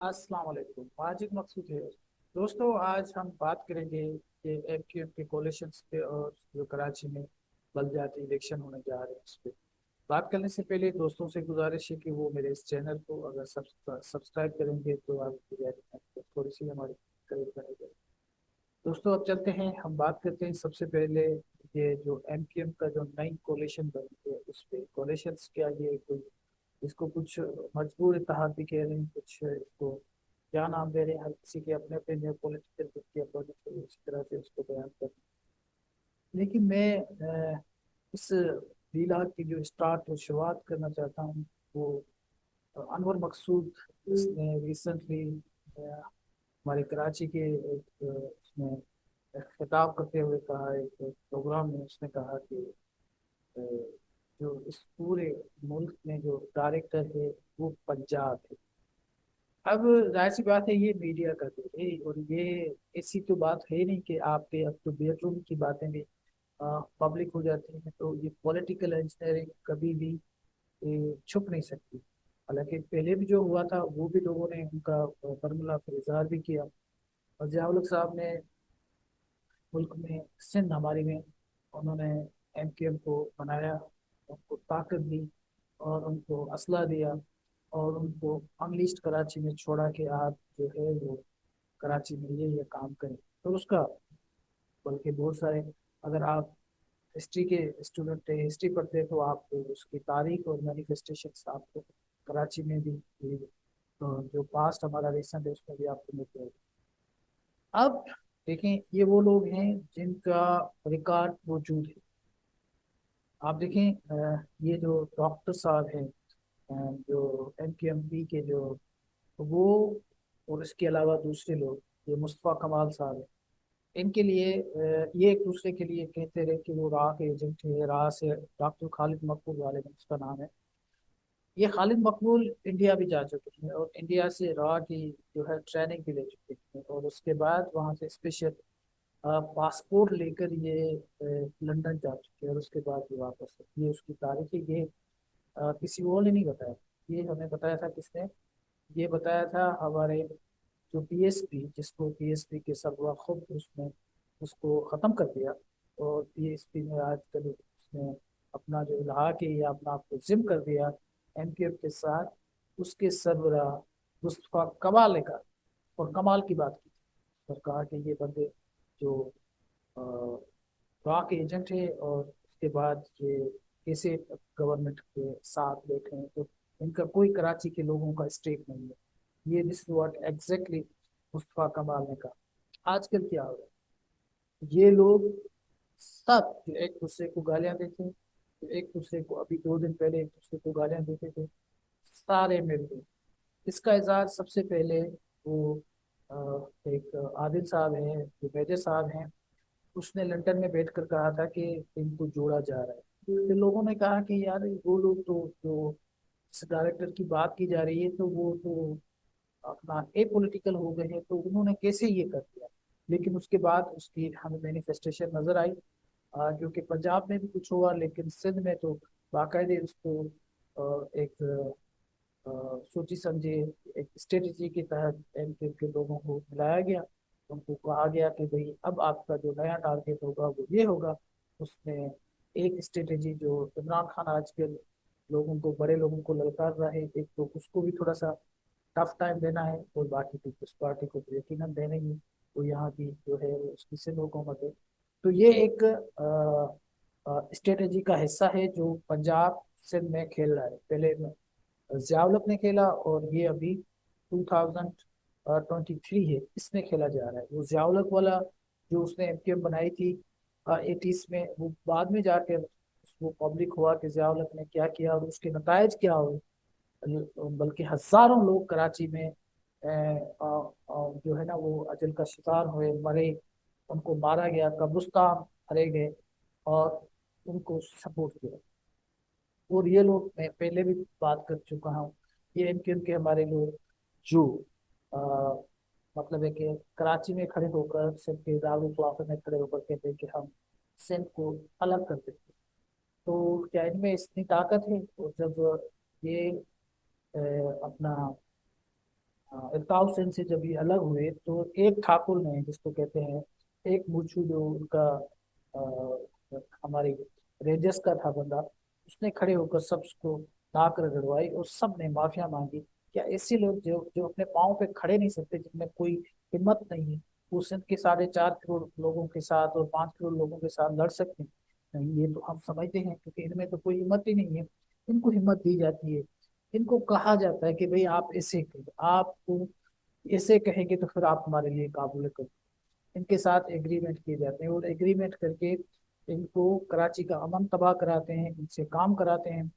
अस्सलाम वालेकुम। आज एक मकसूद है दोस्तों, आज हम बात करेंगे कि एमक्यूएम के कॉलेशंस पे और जो कराची में बलदियाती इलेक्शन होने जा रहे हैं उस पे बात करने से पहले दोस्तों से गुजारिश है कि वो मेरे इस चैनल को अगर सब्सक्राइब करेंगे तो आपकी थोड़ी सी हमारी करीब बनेगी। दोस्तों अब चलते हैं, हम बात करते हैं सबसे पहले ये जो एमक्यूएम का जो नई कोalition बनी है उस पे कोaliशंस क्या, ये कोई इसको कुछ मजबूर इत्तेहाद भी कह रहे हैं, कुछ इसको क्या नाम दे रहे हैं, हर किसी के अपने अपने जो पॉलिटिकल की अपोजिट है उसी तरह से उसको बयान कर। लेकिन मैं इस लीला की जो स्टार्ट और शुरुआत करना चाहता हूँ वो अनवर मकसूद, इसने रिसेंटली हमारे कराची के एक उसमें खिताब करते हुए कहा, एक प्रोग्राम में उसने कहा कि अ, जो इस पूरे मुल्क में जो डायरेक्टर है वो पंजाब है। अब जाहिर सी बात है ये मीडिया का तो है, और ये ऐसी तो बात है नहीं कि आपके अब तो बेडरूम की बातें भी पब्लिक हो जाती हैं, तो ये पॉलिटिकल इंजीनियरिंग कभी भी छुप नहीं सकती। हालांकि पहले भी जो हुआ था वो भी लोगों ने उनका बरमला फिर इजहार भी किया, और जियाउल साहब ने मुल्क में सिंध हमारी में उन्होंने एमकेएम को बनाया, उनको ताकत दी और उनको असला दिया और उनको अनलिस्ट कराची में छोड़ा कि आप जो है वो कराची में ये काम करें। तो उसका बल्कि बहुत सारे, अगर आप हिस्ट्री के स्टूडेंट थे, हिस्ट्री पढ़ते हैं, तो आपको उसकी तारीख और मैनिफेस्टेशन आपको कराची में भी तो जो पास्ट हमारा रिसेंट है उसमें भी आपको मिलते हैं। अब देखें, ये वो लोग हैं जिनका रिकॉर्ड मौजूद है। आप देखें ये जो डॉक्टर साहब हैं, जो एमपीएमपी के जो वो, और इसके अलावा दूसरे लोग, ये मुस्तफ़ा कमाल साहब हैं, इनके लिए ये एक दूसरे के लिए कहते रहे कि वो राह के एजेंट है। राह से डॉक्टर खालिद मकबूल वाले उसका नाम है। ये खालिद मकबूल इंडिया भी जा चुके हैं और इंडिया से राह की जो है ट्रेनिंग भी ले चुके हैं, और उसके बाद वहाँ से स्पेशल पासपोर्ट लेकर ये लंदन जा चुके हैं, और उसके बाद ये वापस ये उसकी तारीख है। ये किसी और ने नहीं बताया, ये हमें बताया था किसने, ये बताया था हमारे जो पीएसपी, जिसको पीएसपी के सरवा खुद उसने उसको ख़त्म कर दिया, और पीएसपी में आजकल उसने अपना जो इलाहा है या अपना आपको जिम कर दिया एमकेएफ के साथ, उसके सरबरा मुस्तफ़ा कमाल ने कहा और कमाल की बात की और कहा कि ये बंदे जो रॉ के एजेंट है, और उसके बाद ये कैसे गवर्नमेंट के साथ बैठे हैं, तो इनका कोई कराची के लोगों का स्टेक नहीं है। ये दिस व्हाट एग्जैक्टली मुस्तफा कमाल ने कहा। आजकल क्या हो रहा है, ये लोग सब जो एक दूसरे को गालियां देते हैं, जो एक दूसरे को अभी 2 दिन पहले एक दूसरे को गालियां देते थे, सारे मिलकर इसका इजहार सबसे पहले वो एक आदिल साहब हैं, जो मेजर साहब हैं, उसने लंदन में बैठकर कहा था कि इनको जोड़ा जा रहा है। तो लोगों ने कहा कि यार वो लोग तो जो इस डायरेक्टर की बात की जा रही है तो वो तो अपना ए पॉलिटिकल हो गए हैं, तो उन्होंने कैसे ये कर दिया। लेकिन उसके बाद उसकी हमें मैनिफेस्टेशन नजर आई, क्योंकि पंजाब में भी कुछ हुआ लेकिन सिंध में तो बाकायदे उसको एक सोची समझे एक स्ट्रेटेजी के तहत एमपी के लोगों को मिलाया गया। उनको कहा गया कि भाई अब आपका जो नया टारगेट होगा वो ये होगा। उसमें एक स्ट्रेटेजी जो इमरान खान आजकल लोगों को, बड़े लोगों को ललकार रहा है, एक तो उसको भी थोड़ा सा टफ टाइम देना है, और बाकी पीपल्स पार्टी को तो यकीनन देना ही है। तो यहाँ की जो है वो उसकी सिंध हुकूमत है। तो ये एक स्ट्रेटेजी का हिस्सा है जो पंजाब सिंध में खेल रहा है। पहले जियाउल ने खेला, और ये अभी 2023 है इसमें खेला जा रहा है। वो जियाउल वाला जो उसने एमकेएम बनाई थी 80s में, वो बाद में जाके वो पब्लिक हुआ कि जियाउल ने क्या किया और उसके नतायज क्या हुए। बल्कि हजारों लोग कराची में जो है ना वो अजल का शिकार हुए, मरे, उनको मारा गया, कब्रिस्तान भरे गए, और उनको सपोर्ट किया। और ये लोग, मैं पहले भी बात कर चुका हूँ, ये इनके उनके हमारे लोग जो आ, मतलब है कि कराची में खड़े होकर सिंध के दारुल खिलाफत में खड़े होकर कहते हैं कि हम सिंध को अलग कर देते हैं। तो क्या इनमें इतनी ताकत है? और जब ये अपना इल्ताफ हुसैन से जब ये अलग हुए तो एक ठाकुर ने, जिसको कहते हैं एक मुर्शू, जो उनका हमारे रेंजर्स का था बंदा, उसने खड़े होकर सबको नाक रगड़वाई और सब ने माफिया मांगी। क्या ऐसे लोग जो जो अपने पाँव पे खड़े नहीं सकते, जिनमें कोई हिम्मत नहीं है, वो सिंध के 4.5 करोड़ लोगों के साथ और 5 करोड़ लोगों के साथ लड़ सकते हैं? नहीं, ये तो हम समझते हैं, क्योंकि इनमें तो कोई हिम्मत ही नहीं है। इनको हिम्मत दी जाती है, इनको कहा जाता है कि भाई आप ऐसे करो, आप ऐसे कहेंगे तो फिर आप हमारे लिए काबुल करो। इनके साथ एग्रीमेंट किए जाते हैं और एग्रीमेंट करके इनको कराची का अमन तबाह कराते हैं, इनसे काम कराते हैं।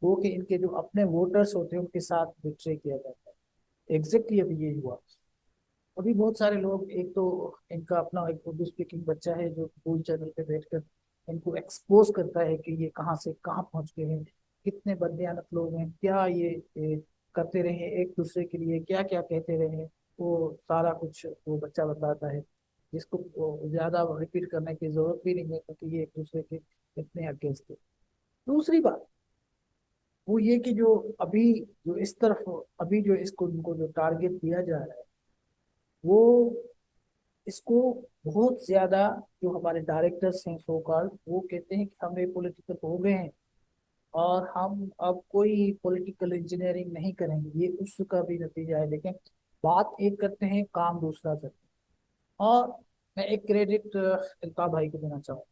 वो कि इनके जो अपने वोटर्स होते हैं उनके साथ बिट्रे किया जाता है। एग्जैक्टली अभी ये हुआ। अभी बहुत सारे लोग, एक तो इनका अपना एक उर्दू स्पीकिंग बच्चा है जो फूल चैनल पे बैठकर इनको एक्सपोज करता है कि ये कहाँ से कहाँ पहुंच गए हैं, कितने बददियानत लोग हैं, क्या ये करते रहे एक दूसरे के लिए, क्या क्या कहते रहे। वो सारा कुछ वो बच्चा बताता है, जिसको ज्यादा रिपीट करने की जरूरत भी नहीं है, क्योंकि ये एक दूसरे के इतने अगेंस्ट है। दूसरी बात वो ये कि जो अभी जो इस तरफ अभी जो इसको उनको जो टारगेट दिया जा रहा है, वो इसको बहुत ज्यादा, जो हमारे डायरेक्टर्स हैं सो कॉल्ड, वो कहते हैं कि हम ये पॉलिटिकल हो गए हैं और हम अब कोई पॉलिटिकल इंजीनियरिंग नहीं करेंगे। ये उसका भी नतीजा है। लेकिन बात एक करते हैं, काम दूसरा करते हैं। और मैं एक क्रेडिट इल्ताफ भाई को देना चाहूँ।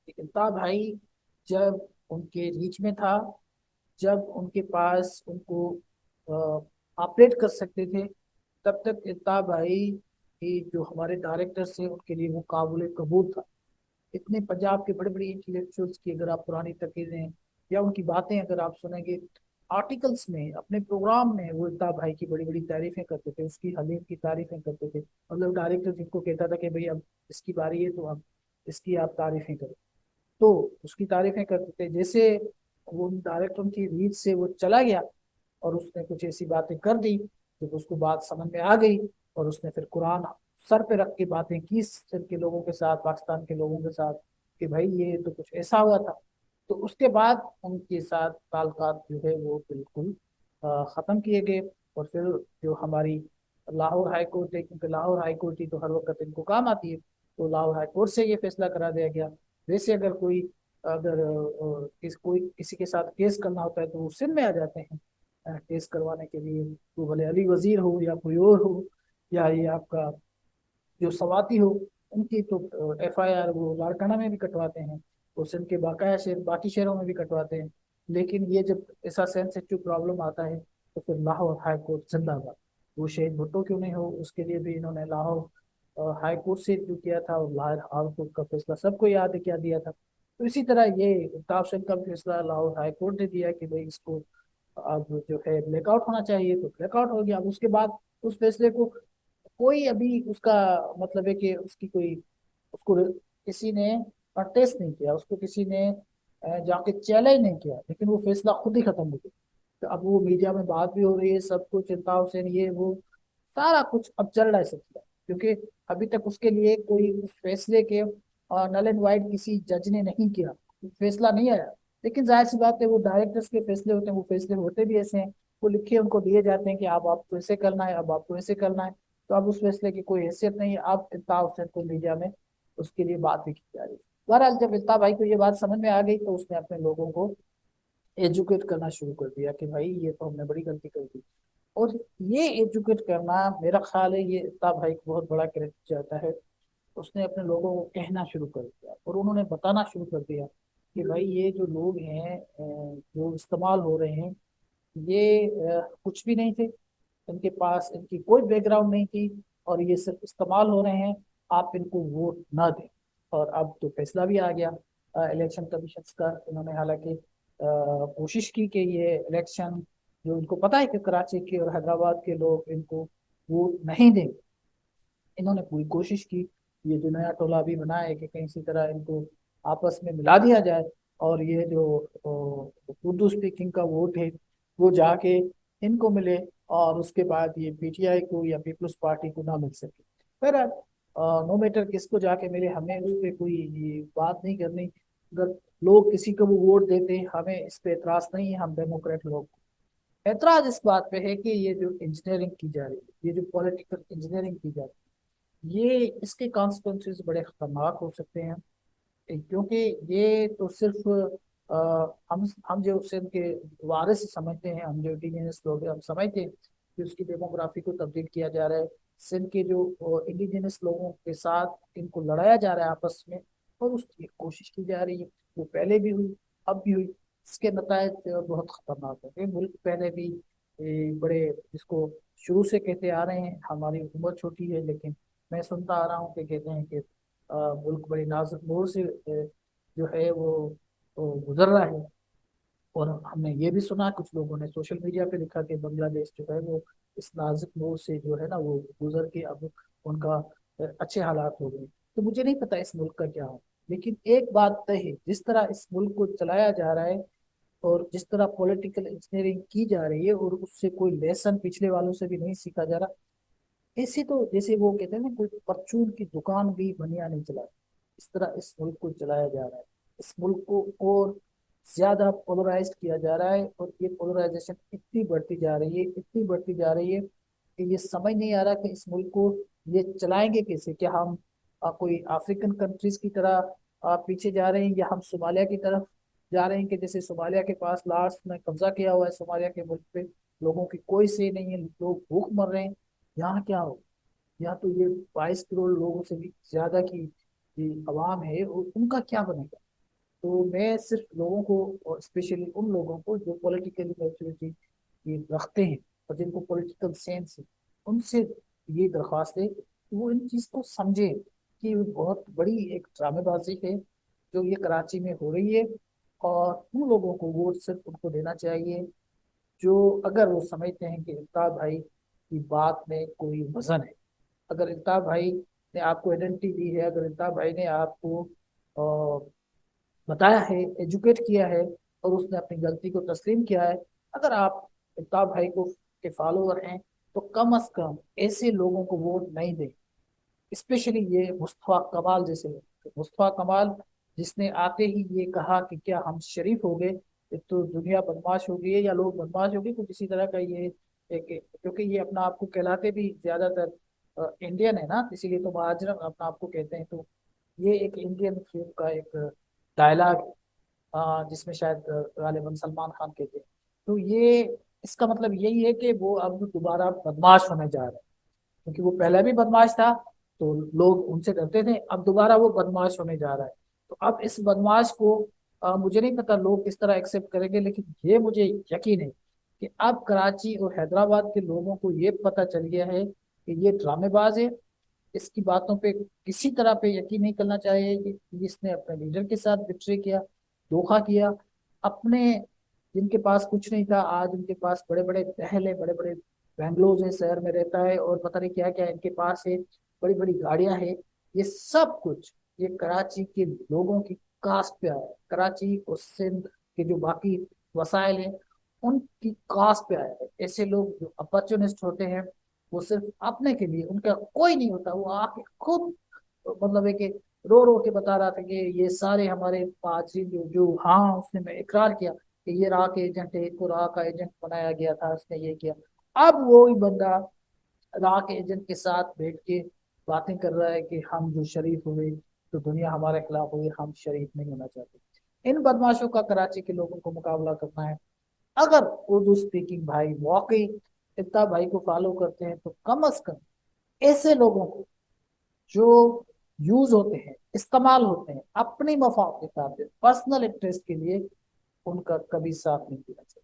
इल्ताफ भाई जब उनके रीच में था, जब उनके पास उनको ऑपरेट कर सकते थे, तब तक इल्ताफ भाई की जो हमारे डायरेक्टर्स थे उनके लिए वो काबुल कबूल था। इतने पंजाब के बड़े बड़े इंटेलेक्चुअल्स की अगर आप पुरानी तकरीरें या उनकी बातें अगर आप सुनेंगे, आर्टिकल्स में, अपने प्रोग्राम में, वो इल्ताफ भाई की बड़ी बड़ी तारीफें करते थे, उसकी हलीम की तारीफें करते थे। मतलब डायरेक्टर जिनको कहता था कि भाई अब इसकी बारी है तो अब इसकी आप तारीफें करो, तो उसकी तारीफें करते थे। जैसे वो डायरेक्टर की रीच से वो चला गया और उसने कुछ ऐसी बातें कर दी जब उसको बात समझ में आ गई, और उसने फिर कुरान सर पे रख के बातें की सिंध के लोगों के साथ, पाकिस्तान के लोगों के साथ, कि भाई ये तो कुछ ऐसा हुआ था। तो उसके बाद उनके साथ ताल्लुकात जो है वो बिल्कुल ख़त्म किए गए। और फिर जो हमारी लाहौर हाई कोर्ट है, क्योंकि लाहौर हाई कोर्ट ही तो हर वक्त इनको काम आती है, तो लाहौर हाई कोर्ट से ये फैसला करा दिया गया। वैसे अगर कोई अगर कोई किसी के साथ केस करना होता है तो वो सिंध में आ जाते हैं केस करवाने के लिए। तो भले अली वजीर हो या कोई और हो, या ये आपका जो सवाती हो, उनकी तो FIR वो लाड़काना में भी कटवाते हैं, और सिंध के बाकाया शहर बाकी शहरों में भी कटवाते हैं। लेकिन ये जब ऐसा सेंसिटिव प्रॉब्लम आता है तो फिर लाहौर हाई कोर्ट जिंदाबाद। वो शहीद भुट्टो क्यों नहीं हो, उसके लिए भी इन्होंने लाहौर हाई कोर्ट से जो किया था, और लाहौर हाई कोर्ट का फैसला सबको याद है क्या दिया था। तो इसी तरह ये इल्ताफ सिंह का फैसला लाहौर हाई कोर्ट ने दिया कि भाई इसको अब जो है ब्लैकआउट होना चाहिए, तो ब्लैकआउट हो गया। अब उसके बाद उस फैसले को कोई अभी उसका मतलब है कि उसकी कोई उसको किसी ने टेस्ट नहीं किया, उसको किसी ने जाके चैलेंज नहीं किया, लेकिन वो फैसला खुद ही खत्म हो गया। तो अब वो मीडिया में बात भी हो रही है, सब कुछ चिंता हुसैन ये वो सारा कुछ अब चल रहा है सिलसिला, क्योंकि अभी तक उसके लिए कोई उस फैसले के नल एंड वाइड किसी जज ने नहीं किया, फैसला नहीं आया। लेकिन जाहिर सी बात है, वो डायरेक्टर्स के फैसले होते हैं, वो फैसले होते भी ऐसे हैं, वो लिखे उनको दिए जाते हैं कि आप आपको ऐसे करना है, अब आपको ऐसे करना है। तो अब उस फैसले की कोई हैसियत नहीं है। अब इल्ताफ हुसैन को मीडिया में उसके लिए बात भी की जा रही है। बहरहाल जब इल्ताफ भाई को ये बात समझ में आ गई तो उसने अपने लोगों को एजुकेट करना शुरू कर दिया कि भाई ये तो हमने बड़ी गलती कर दी। और ये एजुकेट करना, मेरा ख्याल है ये इल्ताफ भाई को बहुत बड़ा क्रेडिट जाता है। उसने अपने लोगों को कहना शुरू कर दिया और उन्होंने बताना शुरू कर दिया कि भाई ये जो लोग हैं जो इस्तेमाल हो रहे हैं, ये कुछ भी नहीं थे, इनके पास इनकी कोई बैकग्राउंड नहीं थी, और ये सिर्फ इस्तेमाल हो रहे हैं, आप इनको वोट ना दें। और अब तो फैसला भी आ गया इलेक्शन कमीशन का। इन्होंने हालांकि कोशिश की कि ये इलेक्शन, जो इनको पता है कि कराची के और हैदराबाद के लोग इनको वोट नहीं देंगे, इन्होंने पूरी कोशिश की। ये जो नया टोला भी बना है कि कहीं इसी तरह इनको आपस में मिला दिया जाए, और ये जो उर्दू स्पीकिंग का वोट है वो जाके इनको मिले, और उसके बाद ये PTI को या पीपल्स पार्टी को ना मिल सके। पर नो मैटर किसको जाके मिले, हमें उस पर कोई ये बात नहीं करनी। अगर लोग किसी को वो वोट देते हैं, हमें इस पे एतराज नहीं है, हम डेमोक्रेट लोग। ऐतराज इस बात पे है कि ये जो इंजीनियरिंग की जा रही है, ये जो पॉलिटिकल इंजीनियरिंग की जा रही है, ये इसके कॉन्सिक्वेंसेस बड़े खतरनाक हो सकते हैं। क्योंकि ये तो सिर्फ हम जो सिंध के वारिस समझते हैं, हम जो इंडिजिनस लोग हैं, हम समझते हैं कि उसकी डेमोग्राफी को तब्दील किया जा रहा है। सिंध के जो इंडिजिनस लोगों के साथ इनको लड़ाया जा रहा है आपस में, और उसकी कोशिश की जा रही है। वो पहले भी हुई, अब भी हुई। इसके नतायज बहुत खतरनाक है। मुल्क पहले भी बड़े, जिसको शुरू से कहते आ रहे हैं, हमारी उम्र छोटी है लेकिन मैं सुनता आ रहा हूँ कि कहते हैं कि मुल्क बड़ी नाजुक दौर से जो है वो गुजर रहा है। और हमने ये भी सुना, कुछ लोगों ने सोशल मीडिया पे लिखा कि बांग्लादेश जो है वो इस नाजुक दौर से जो है ना वो गुजर के अब उनका अच्छे हालात हो गए। तो मुझे नहीं पता इस मुल्क का क्या हो, लेकिन एक बात तय है, जिस तरह इस मुल्क को चलाया जा रहा है और जिस तरह पॉलिटिकल इंजीनियरिंग की जा रही है, और उससे कोई लेसन पिछले वालों से भी नहीं सीखा जा रहा। ऐसे तो जैसे वो कहते हैं ना, कोई परचून की दुकान भी बनिया नहीं चला, इस तरह इस मुल्क को चलाया जा रहा है। इस मुल्क को और ज्यादा पोलराइज किया जा रहा है, और ये पोलराइजेशन इतनी बढ़ती जा रही है, इतनी बढ़ती जा रही है कि ये समझ नहीं आ रहा कि इस मुल्क को ये चलाएंगे कैसे। क्या हम कोई अफ्रीकन कंट्रीज की तरह पीछे जा रहे हैं, या हम सोमालिया की तरफ जा रहे हैं कि जैसे सोमालिया के पास लार्स ने कब्जा किया हुआ है सोमालिया के मुल्क पे, लोगों की कोई से नहीं है, लोग भूख मर रहे हैं। यहाँ क्या हो, यहाँ तो ये 22 करोड़ लोगों से भी ज्यादा की आवाम है, और उनका क्या बनेगा। तो मैं सिर्फ लोगों को, और स्पेशली उन लोगों को जो पॉलिटिकल मैच्योरिटी ये रखते हैं और जिनको पॉलिटिकल सेंस है, उनसे ये दरख्वास्त है कि वो इन चीज़ को समझे कि वो बहुत बड़ी एक ड्रामेबाजी है जो ये कराची में हो रही है। और उन लोगों को वोट सिर्फ उनको देना चाहिए जो, अगर वो समझते हैं कि इफ्तार भाई की बात में कोई वजन है। अगर इल्ताफ भाई ने आपको आइडेंटिटी दी है, अगर इल्ताफ भाई ने आपको बताया है, एजुकेट किया है, और उसने अपनी गलती को तस्लीम किया है, अगर आप इल्ताफ भाई को के फॉलोअर हैं, तो कम अज कम ऐसे लोगों को वोट नहीं दें। स्पेशली ये मुस्तफा कमाल जैसे लोग, मुस्तफा कमाल जिसने आते ही ये कहा कि क्या हम शरीफ हो गए, एक तो दुनिया बदमाश हो गई है या लोग बदमाश हो गए, कुछ इसी तरह का ये एक, क्योंकि ये अपना आपको कहलाते भी ज्यादातर इंडियन है ना, इसीलिए तो महाजरम अपना आपको कहते हैं। तो ये एक इंडियन फिल्म का एक डायलॉग, जिसमें शायद गालिबन सलमान खान कहते हैं। तो ये इसका मतलब यही है कि वो अब दोबारा बदमाश होने जा रहे हैं, क्योंकि वो पहले भी बदमाश था तो लोग उनसे डरते थे, अब दोबारा वो बदमाश होने जा रहा है। तो अब इस बदमाश को मुझे नहीं पता लोग किस तरह एक्सेप्ट करेंगे, लेकिन ये मुझे यकीन है कि अब कराची और हैदराबाद के लोगों को ये पता चल गया है कि ये ड्रामेबाज है। इसकी बातों पे किसी तरह पे यकीन नहीं करना चाहिए कि इसने अपने लीडर के साथ बिट्रे किया, धोखा किया। अपने, जिनके पास कुछ नहीं था, आज उनके पास बड़े बड़े महल है, बड़े बड़े बैंगलोज है, शहर में रहता है, और पता नहीं क्या क्या इनके पास है, बड़ी बड़ी गाड़ियां हैं। ये सब कुछ ये कराची के लोगों की कास्ट पे आया है। कराची और सिंध के जो बाकी वसाइल हैं, उनकी कास्ट पे आया है। ऐसे लोग जो अपॉर्चुनिस्ट होते हैं, वो सिर्फ अपने के लिए, उनका कोई नहीं होता, वो आके खुद मतलब है कि रो रो के बता रहा था कि ये सारे हमारे पाजी जो हाँ उसने मैं इकरार किया कि ये राह के एजेंट है, इसको राह का एजेंट बनाया गया था, उसने ये किया। अब वो ही बंदा राह के एजेंट के साथ बैठ के बातें कर रहा है कि हम जो शरीफ हुए तो दुनिया हमारे खिलाफ हुई, हम शरीफ नहीं होना चाहते। इन बदमाशों का कराची के लोगों को मुकाबला करना है। अगर उर्दू स्पीकिंग भाई वाकई इफ्ता भाई को फॉलो करते हैं, तो कम अज कम ऐसे लोगों को जो यूज होते हैं, इस्तेमाल होते हैं अपनी मफाद के खातिर, पर्सनल इंटरेस्ट के लिए, उनका कभी साथ नहीं दिया।